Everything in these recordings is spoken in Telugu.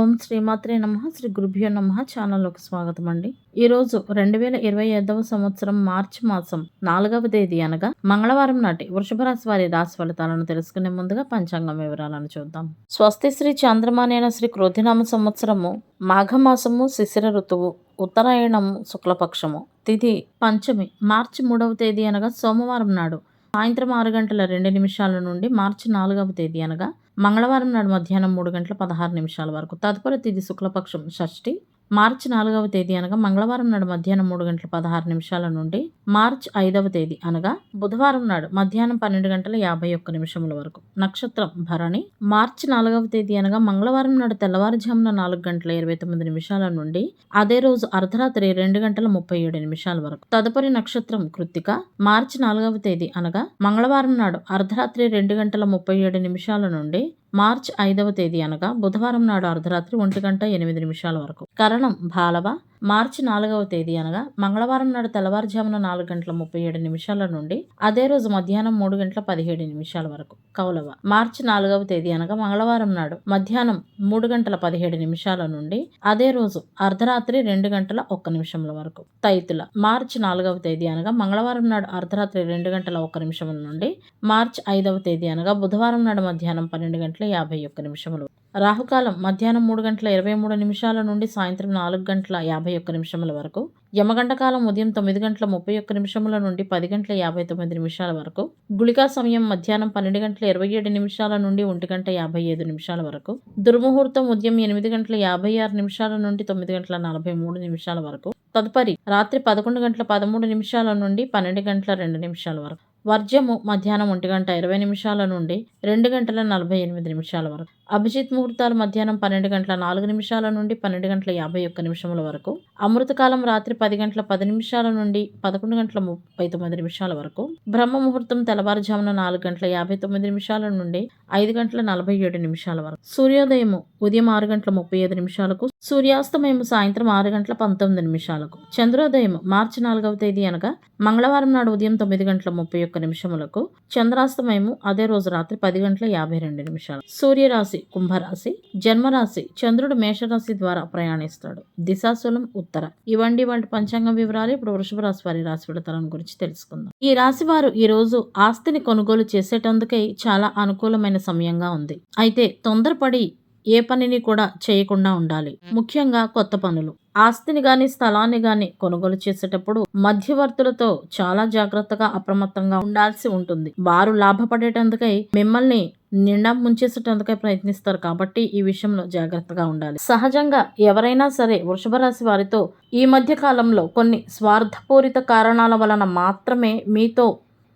ఓం శ్రీమాత్రే నమః. శ్రీ గురుభ్యో నమః. ఛానల్లోకి స్వాగతం అండి. ఈరోజు 2025వ సంవత్సరం మార్చి మాసం 4వ తేదీ అనగా మంగళవారం నాటి వృషభ రాశి వారి రాశి ఫలితాలను తెలుసుకునే ముందుగా పంచాంగం వివరాలను చూద్దాం. స్వస్తి శ్రీ చాంద్రమానేన శ్రీ క్రోధినామ సంవత్సరము మాఘమాసము శిశిర ఋతువు ఉత్తరాయణము శుక్లపక్షము తిథి పంచమి మార్చి 3వ తేదీ అనగా సోమవారం నాడు సాయంత్రం 6 గంటల 2 నిమిషాల నుండి మార్చి 4వ తేదీ అనగా మంగళవారం నాడు మధ్యాహ్నం 3 గంటల 16 నిమిషాల వరకు. తదుపరి తిథి శుక్లపక్షం షష్ఠి మార్చి 4వ తేదీ అనగా మంగళవారం నాడు మధ్యాహ్నం 3 గంటల 16 నిమిషాల నుండి మార్చి 5వ తేదీ అనగా బుధవారం నాడు మధ్యాహ్నం 12 గంటల 51 నిమిషముల వరకు. నక్షత్రం భరణి మార్చి 4వ తేదీ అనగా మంగళవారం నాడు తెల్లవారుజామున 4 గంటల 29 నిమిషాల నుండి అదే రోజు అర్ధరాత్రి 2 గంటల 37 నిమిషాల వరకు. తదుపరి నక్షత్రం కృత్తిక మార్చి 4వ తేదీ అనగా మంగళవారం నాడు అర్ధరాత్రి 2 గంటల 37 నిమిషాల నుండి మార్చి 5వ తేదీ అనగా బుధవారం నాడు అర్ధరాత్రి 1 గంట 8 నిమిషాల వరకు. కరణం బాలవ మార్చి 4వ తేదీ అనగా మంగళవారం నాడు తెల్లవారుజామున 4 గంటల 37 నిమిషాల నుండి అదే రోజు మధ్యాహ్నం 3 గంటల 17 నిమిషాల వరకు. కౌలవ మార్చి 4వ తేదీ అనగా మంగళవారం నాడు మధ్యాహ్నం 3 గంటల 17 నిమిషాల నుండి అదే రోజు అర్ధరాత్రి 2 గంటల 1 నిమిషముల వరకు. తైతుల మార్చి 4వ తేదీ అనగా మంగళవారం నాడు అర్ధరాత్రి 2 గంటల 1 నిమిషముల నుండి మార్చి 5వ తేదీ అనగా బుధవారం నాడు మధ్యాహ్నం 12 గంటల 51 నిమిషములు. రాహుకాలం మధ్యాహ్నం 3 గంటల 23 నిమిషాల నుండి సాయంత్రం 4 గంటల 51 నిమిషముల వరకు. యమగంట కాలం ఉదయం 9 గంటల 31 నిమిషముల నుండి 10 గంటల 59 నిమిషాల వరకు. గుళికా సమయం మధ్యాహ్నం 12 గంటల 27 నిమిషాల నుండి 1 గంట 55 నిమిషాల వరకు. దుర్ముహూర్తం ఉదయం 8 గంటల 56 నిమిషాల నుండి 9 గంటల 43 నిమిషాల వరకు. తదుపరి రాత్రి 11 గంటల 13 నిమిషాల నుండి 12 గంటల 2 నిమిషాల వరకు. వర్జము మధ్యాహ్నం 1 గంట 20 నిమిషాల నుండి 2 గంటల 48 నిమిషాల వరకు. అభిజిత్ ముహూర్తాలు మధ్యాహ్నం 12 గంటల 4 నిమిషాల నుండి 12 గంటల 51 నిమిషముల వరకు. అమృతకాలం రాత్రి 10 గంటల 10 నిమిషాల నుండి 11 గంటల 39 నిమిషాల వరకు. బ్రహ్మ ముహూర్తం తెల్లవారుజామున 4 గంటల 59 నిమిషాల నుండి 5 గంటల 47 నిమిషాల వరకు. సూర్యోదయము ఉదయం 6 గంటల 35 నిమిషాలకు. సూర్యాస్తమయము సాయంత్రం 6 గంటల 19 నిమిషాలకు. చంద్రోదయం మార్చి 4వ తేదీ అనగా మంగళవారం నాడు ఉదయం 9 గంటల 31 నిమిషములకు. చంద్రాస్తమయము అదే రోజు రాత్రి 10 గంటల 52 నిమిషాలు. సూర్యరాశి కుంభరాశి. జన్మరాశి చంద్రుడు మేషరాశి ద్వారా ప్రయాణిస్తాడు. దిశాశూలం ఉత్తర. ఇవండి వాటి పంచాంగం వివరాలు. ఇప్పుడు వృషభ రాశి వారి రాశి ఫలితాలను గురించి తెలుసుకుందాం. ఈ రాశి వారు ఈ రోజు ఆస్తిని కొనుగోలు చేసేటందుకై చాలా అనుకూలమైన సమయంగా ఉంది. అయితే తొందరపడి ఏ పనిని కూడా చేయకుండా ఉండాలి. ముఖ్యంగా కొత్త పనులు, ఆస్తిని గాని స్థలాన్ని గాని కొనుగోలు చేసేటప్పుడు మధ్యవర్తులతో చాలా జాగ్రత్తగా అప్రమత్తంగా ఉండాల్సి ఉంటుంది. వారు లాభపడేటందుకై మిమ్మల్ని నిండా ముంచేసేటందుకై ప్రయత్నిస్తారు కాబట్టి ఈ విషయంలో జాగ్రత్తగా ఉండాలి. సహజంగా ఎవరైనా సరే వృషభ రాశి వారితో ఈ మధ్య కాలంలో కొన్ని స్వార్థపూరిత కారణాల వలన మాత్రమే మీతో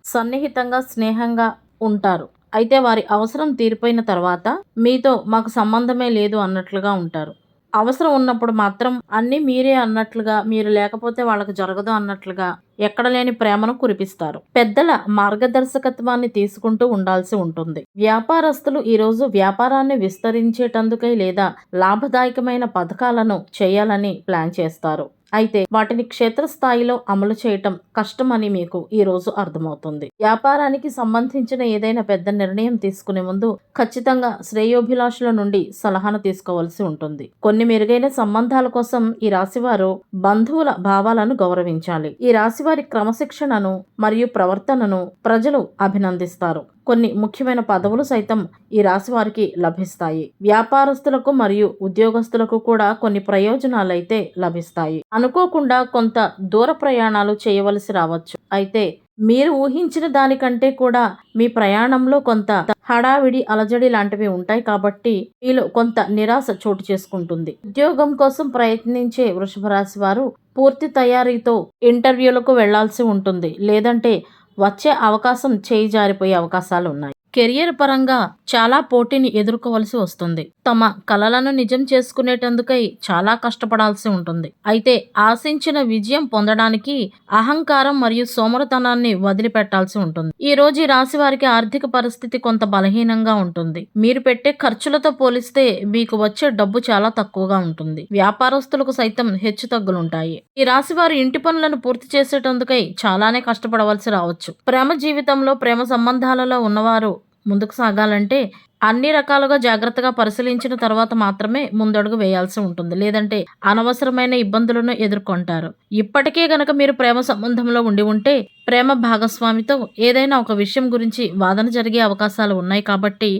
సన్నిహితంగా స్నేహంగా ఉంటారు. అయితే వారి అవసరం తీరిపోయిన తర్వాత మీతో మాకు సంబంధమే లేదు అన్నట్లుగా ఉంటారు. అవసరం ఉన్నప్పుడు మాత్రం అన్నీ మీరే అన్నట్లుగా, మీరు లేకపోతే వాళ్ళకు జరగదు అన్నట్లుగా ఎక్కడ లేని ప్రేమను కురిపిస్తారు. పెద్దల మార్గదర్శకత్వాన్ని తీసుకుంటూ ఉండాల్సి ఉంటుంది. వ్యాపారస్తులు ఈరోజు వ్యాపారాన్ని విస్తరించేటందుకై లేదా లాభదాయకమైన పథకాలను చేయాలని ప్లాన్ చేస్తారు. అయితే వాటిని క్షేత్రస్థాయిలో అమలు చేయటం కష్టమని మీకు ఈ రోజు అర్థమవుతుంది. వ్యాపారానికి సంబంధించిన ఏదైనా పెద్ద నిర్ణయం తీసుకునే ముందు ఖచ్చితంగా శ్రేయోభిలాషుల నుండి సలహాను తీసుకోవాల్సి ఉంటుంది. కొన్ని మెరుగైన సంబంధాల కోసం ఈ రాశివారు బంధువుల భావాలను గౌరవించాలి. ఈ రాశివారి క్రమశిక్షణను మరియు ప్రవర్తనను ప్రజలు అభినందిస్తారు. కొన్ని ముఖ్యమైన పదవులు సైతం ఈ రాశి వారికి లభిస్తాయి. వ్యాపారస్తులకు మరియు ఉద్యోగస్తులకు కూడా కొన్ని ప్రయోజనాలైతే లభిస్తాయి. అనుకోకుండా కొంత దూర ప్రయాణాలు చేయవలసి రావచ్చు. అయితే మీరు ఊహించిన దానికంటే కూడా మీ ప్రయాణంలో కొంత హడావిడి అలజడి లాంటివి ఉంటాయి కాబట్టి మీలో కొంత నిరాశ చోటు చేసుకుంటుంది. ఉద్యోగం కోసం ప్రయత్నించే వృషభ రాశి వారు పూర్తి తయారీతో ఇంటర్వ్యూలకు వెళ్లాల్సి ఉంటుంది. లేదంటే వచ్చే అవకాశం చేయి జారిపోయే అవకాశాలు ఉన్నాయి. కెరియర్ పరంగా చాలా పోటీని ఎదుర్కోవలసి వస్తుంది. తమ కలలను నిజం చేసుకునేటందుకై చాలా కష్టపడాల్సి ఉంటుంది. అయితే ఆశించిన విజయం పొందడానికి అహంకారం మరియు సోమరతనాన్ని వదిలిపెట్టాల్సి ఉంటుంది. ఈ రోజు ఈ రాశి వారికి ఆర్థిక పరిస్థితి కొంత బలహీనంగా ఉంటుంది. మీరు పెట్టే ఖర్చులతో పోలిస్తే మీకు వచ్చే డబ్బు చాలా తక్కువగా ఉంటుంది. వ్యాపారస్తులకు సైతం హెచ్చు తగ్గులుంటాయి. ఈ రాశి వారు ఇంటి పనులను పూర్తి చేసేటందుకై చాలానే కష్టపడవలసి రావచ్చు. ప్రేమ జీవితంలో ప్రేమ సంబంధాలలో ఉన్నవారు ముందుకు సాగాలంటే అన్ని రకాలుగా జాగ్రత్తగా పరిశీలించిన తర్వాత మాత్రమే ముందడుగు వేయాల్సి ఉంటుంది. లేదంటే అనవసరమైన ఇబ్బందులను ఎదుర్కొంటారు. ఇప్పటికే గనక మీరు ప్రేమ సంబంధంలో ఉండి ఉంటే ప్రేమ భాగస్వామితో ఏదైనా ఒక విషయం గురించి వాదన జరిగే అవకాశాలు ఉన్నాయి కాబట్టి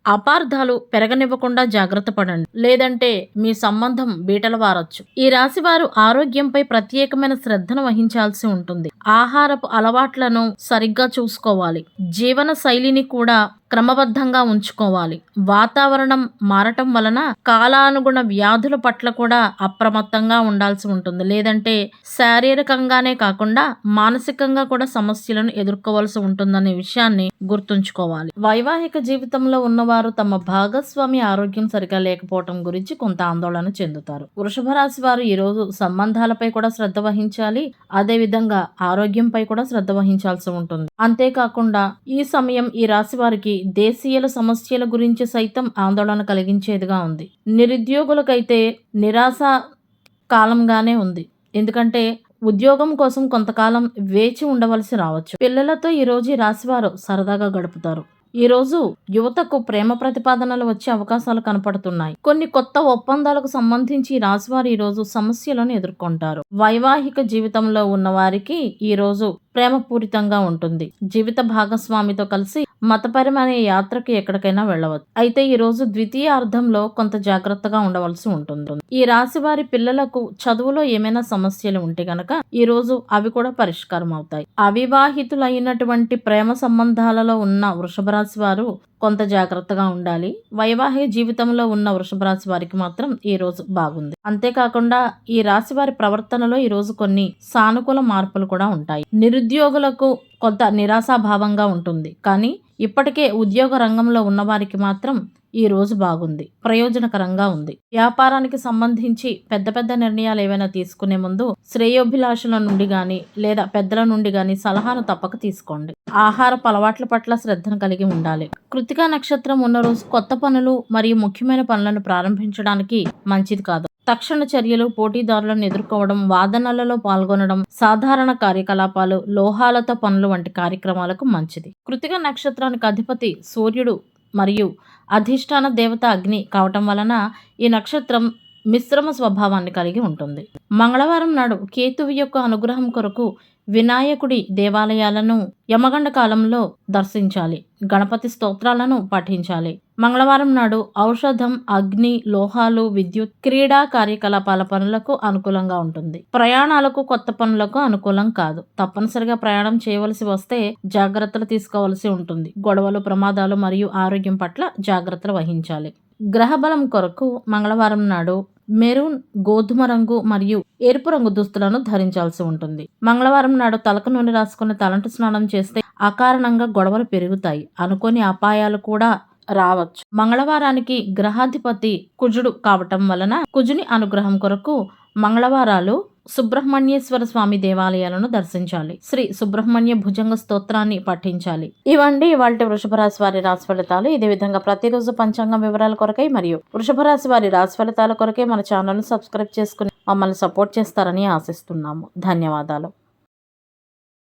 అపార్థాలు పెరగనివ్వకుండా జాగ్రత్త పడండి. లేదంటే మీ సంబంధం బీటలు వారొచ్చు. ఈ రాశి వారు ఆరోగ్యంపై ప్రత్యేకమైన శ్రద్ధను వహించాల్సి ఉంటుంది. ఆహారపు అలవాట్లను సరిగ్గా చూసుకోవాలి. జీవన శైలిని కూడా క్రమబద్ధంగా ఉంచుకోవాలి. వాతావరణం మారటం వలన కాలానుగుణ వ్యాధుల పట్ల కూడా అప్రమత్తంగా ఉండాల్సి ఉంటుంది. లేదంటే శారీరకంగానే కాకుండా మానసికంగా కూడా సమస్యలను ఎదుర్కోవాల్సి ఉంటుందనే విషయాన్ని గుర్తుంచుకోవాలి. వైవాహిక జీవితంలో ఉన్నవారు తమ భాగస్వామి ఆరోగ్యం సరిగా లేకపోవటం గురించి కొంత ఆందోళన చెందుతారు. వృషభ రాశి వారు ఈ రోజు సంబంధాలపై కూడా శ్రద్ధ వహించాలి. అదే విధంగా ఆరోగ్యంపై కూడా శ్రద్ధ వహించాల్సి ఉంటుంది. అంతేకాకుండా ఈ సమయం ఈ రాశి వారికి దేశీయుల సమస్యల గురించి సైతం ఆందోళన కలిగించేదిగా ఉంది. నిరుద్యోగులకైతే నిరాశ కాలంగానే ఉంది. ఎందుకంటే ఉద్యోగం కోసం కొంతకాలం వేచి ఉండవలసి రావచ్చు. పిల్లలతో ఈ రోజు ఈ రాశివారు సరదాగా గడుపుతారు. ఈ రోజు యువతకు ప్రేమ ప్రతిపాదనలు వచ్చే అవకాశాలు కనపడుతున్నాయి. కొన్ని కొత్త ఒప్పందాలకు సంబంధించి ఈ రాశివారు ఈ రోజు సమస్యలను ఎదుర్కొంటారు. వైవాహిక జీవితంలో ఉన్న వారికి ఈ రోజు ప్రేమపూరితంగా ఉంటుంది. జీవిత భాగస్వామితో కలిసి మతపరమైన యాత్రకు ఎక్కడికైనా వెళ్ళవచ్చు. అయితే ఈ రోజు ద్వితీయార్థంలో కొంత జాగ్రత్తగా ఉండవలసి ఉంటుంది. ఈ రాశి వారి పిల్లలకు చదువులో ఏమైనా సమస్యలు ఉంటే గనక ఈ రోజు అవి కూడా పరిష్కారం అవుతాయి. అవివాహితులైనటువంటి ప్రేమ సంబంధాలలో ఉన్న వృషభ రాశి వారు కొంత జాగ్రత్తగా ఉండాలి. వైవాహిక జీవితంలో ఉన్న వృషభ రాశి వారికి మాత్రం ఈ రోజు బాగుంది. అంతేకాకుండా ఈ రాశి వారి ప్రవర్తనలో ఈ రోజు కొన్ని సానుకూల మార్పులు కూడా ఉంటాయి. నిరుద్యోగులకు కొంత నిరాశాభావంగా ఉంటుంది. కానీ ఇప్పటికే ఉద్యోగ రంగంలో ఉన్నవారికి మాత్రం ఈ రోజు బాగుంది, ప్రయోజనకరంగా ఉంది. వ్యాపారానికి సంబంధించి పెద్ద పెద్ద నిర్ణయాలు ఏవైనా తీసుకునే ముందు శ్రేయోభిలాషుల నుండి గాని లేదా పెద్దల నుండి గాని సలహాను తప్పక తీసుకోండి. ఆహారపు అలవాట్ల పట్ల శ్రద్ధను కలిగి ఉండాలి. కృతికా నక్షత్రం ఉన్న రోజు కొత్త పనులు మరియు ముఖ్యమైన పనులను ప్రారంభించడానికి మంచిది కాదు. తక్షణ చర్యలు, పోటీదారులను ఎదుర్కోవడం, వాదనలలో పాల్గొనడం, సాధారణ కార్యకలాపాలు, లోహాలతో పనులు వంటి కార్యక్రమాలకు మంచిది. కృతిక నక్షత్రానికి అధిపతి సూర్యుడు మరియు అధిష్టాన దేవత అగ్ని కావటం వలన ఈ నక్షత్రం మిశ్రమ స్వభావాన్ని కలిగి ఉంటుంది. మంగళవారం నాడు కేతువు యొక్క అనుగ్రహం కొరకు వినాయకుడి దేవాలయాలను యమగండ కాలంలో దర్శించాలి. గణపతి స్తోత్రాలను పఠించాలి. మంగళవారం నాడు ఔషధం, అగ్ని, లోహాలు, విద్యుత్, క్రీడా కార్యకలాపాల పనులకు అనుకూలంగా ఉంటుంది. ప్రయాణాలకు, కొత్త పనులకు అనుకూలం కాదు. తప్పనిసరిగా ప్రయాణం చేయవలసి వస్తే జాగ్రత్తలు తీసుకోవాల్సి ఉంటుంది. గొడవలు, ప్రమాదాలు మరియు ఆరోగ్యం పట్ల జాగ్రత్తలు వహించాలి. గ్రహబలం కొరకు మంగళవారం నాడు మెరూన్, గోధుమ రంగు మరియు ఎరుపు రంగు దుస్తులను ధరించాల్సి ఉంటుంది. మంగళవారం నాడు తలకు నూనె రాసుకుని తలంటు స్నానం చేస్తే అకారణంగా గొడవలు పెరుగుతాయి. అనుకోని అపాయాలు కూడా రావచ్చు. మంగళవారానికి గ్రహాధిపతి కుజుడు కావటం వలన కుజుని అనుగ్రహం కొరకు మంగళవారాలు సుబ్రహ్మణ్యేశ్వర స్వామి దేవాలయాలను దర్శించాలి. శ్రీ సుబ్రహ్మణ్య భుజంగ స్తోత్రాన్ని పఠించాలి. ఇవండి ఇవాల్టి వృషభ రాశి వారి రాశి ఫలితాలు. ఇదే విధంగా ప్రతిరోజు పంచాంగం వివరాల కొరకై మరియు వృషభ రాశి వారి రాశి ఫలితాల కొరకై మన ఛానల్ సబ్స్క్రైబ్ చేసుకుని మమ్మల్ని సపోర్ట్ చేస్తారని ఆశిస్తున్నాము. ధన్యవాదాలు.